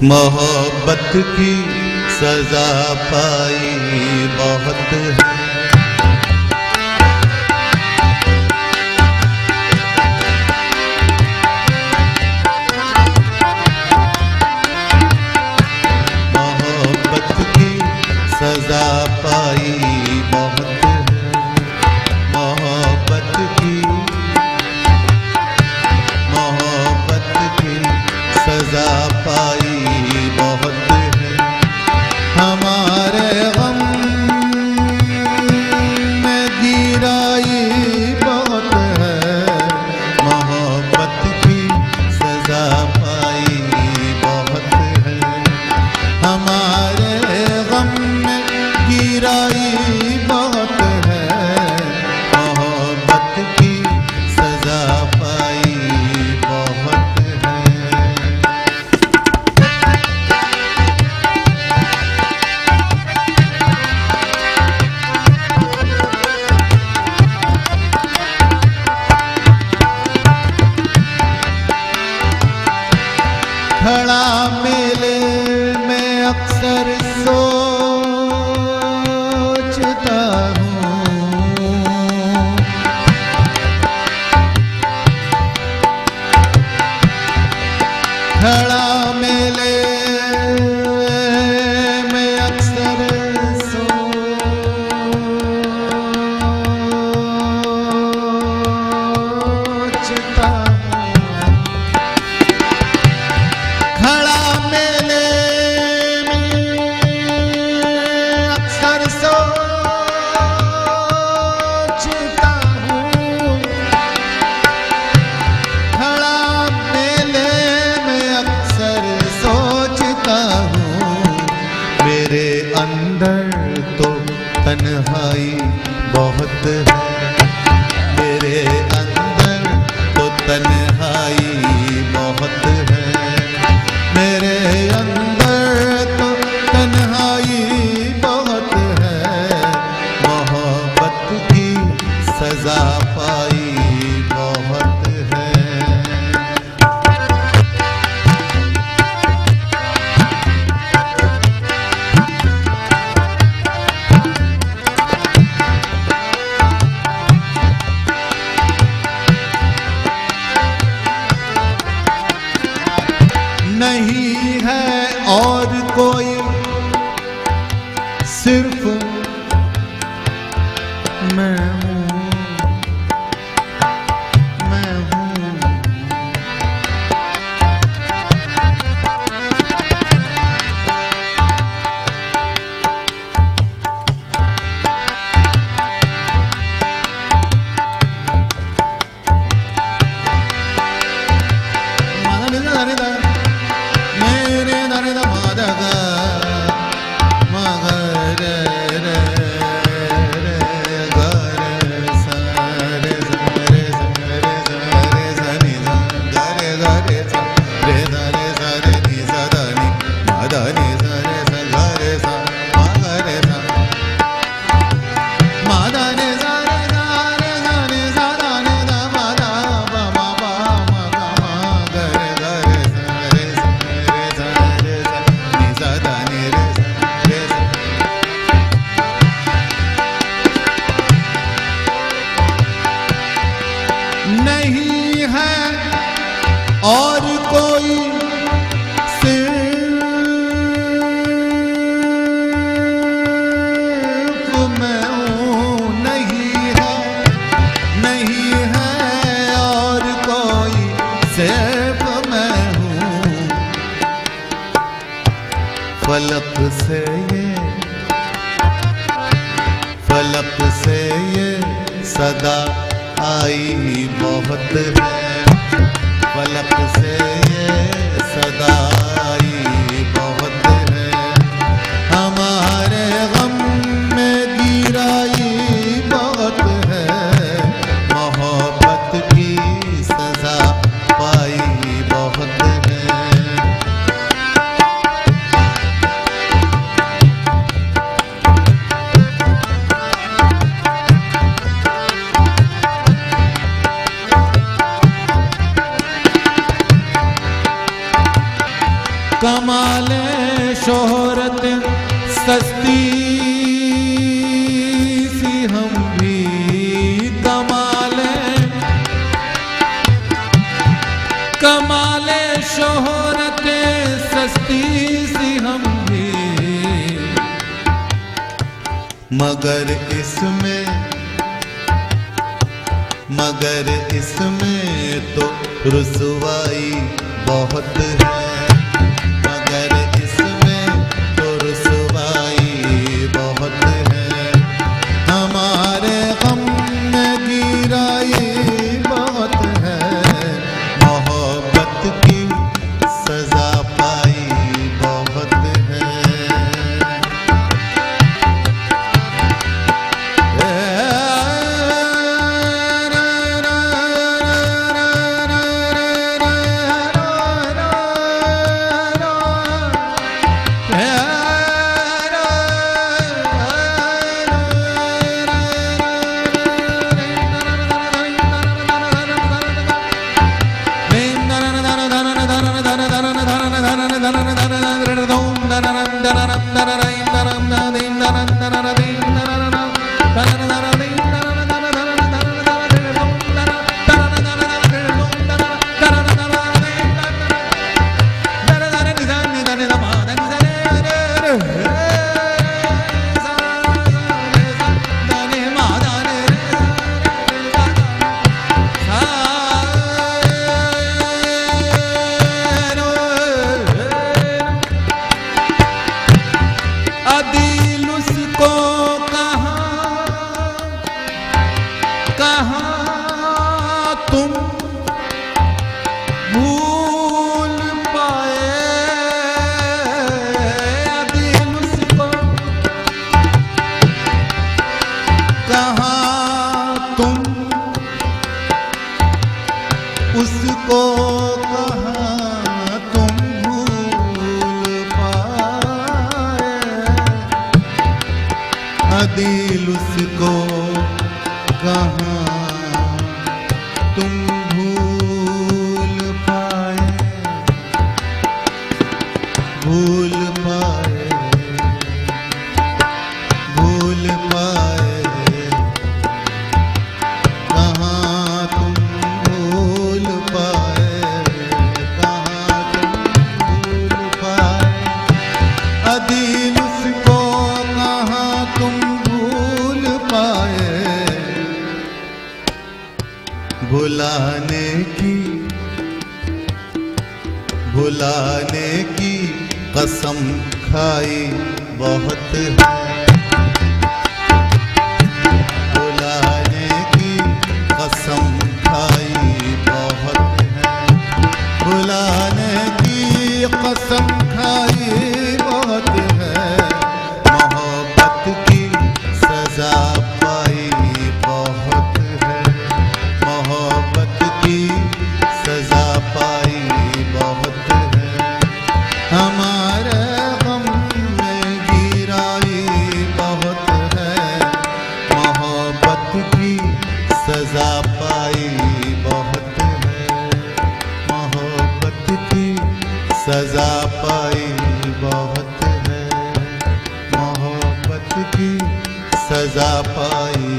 मोहब्बत की सजा पाई बहुत है। मोहब्बत की सजा पाई बहुत है। मोहब्बत की सजा पाई बहुत है। हमारे गम में गिराई बहुत है। मोहब्बत की सजा पाई बहुत है। हमारे गम में गिराई बहुत है। मोहब्बत की सजा पाई बहुत है। खड़ा मेले में अक्सर सोचता हूँ। खड़ा मेले में अक्सर सोचता तन्हाई बहुत है। मेरे अंदर तो तन्हाई बहुत है। मेरे अंदर तो तन्हाई बहुत है। मोहब्बत की सजा पाई बहुत है। नहीं है और कोई सिर्फ मैं हूँ। मैं हूँ नहीं है और कोई सिर्फ मैं हूँ। नहीं है और कोई सिर्फ मैं हूँ। फलक से ये सदा आई बहुत है। फलक से ये सदा आई बहुत है। हमारे गम में गिराई कमाले शोहरत सस्ती सी हम भी कमाले शोहरत सस्ती सी हम भी, मगर इसमें तो रुसवाई बहुत है, मगर इसमें तो रुसवाई बहुत है। हमारे गम में गिराई बहुत है, मोहब्बत की सजा पाई बहुत है। तुम भूल पाए दिल उसको, कहाँ तुम उसको, कहाँ तुम भूल पाए दिल उसको, कहाँ तुम भूल पाए, भूल पाए, भूल पाए, कहाँ तुम भूल पाए, कहाँ तुम भूल पाए दिल उसको, कहाँ तुम भूल पाए। भुलाने की कसम खाई बहुत है, भुलाने की कसम खाई बहुत है, भुलाने की कसम खाई बहुत है। मोहब्बत की सजा पाई बहुत है, मोहब्बत की सजा पाई बहुत है। हमारे गम में गिराई बहुत है, मोहब्बत की सजा पाई बहुत है, मोहब्बत की सजा पाई बहुत है, मोहब्बत की सजा पाई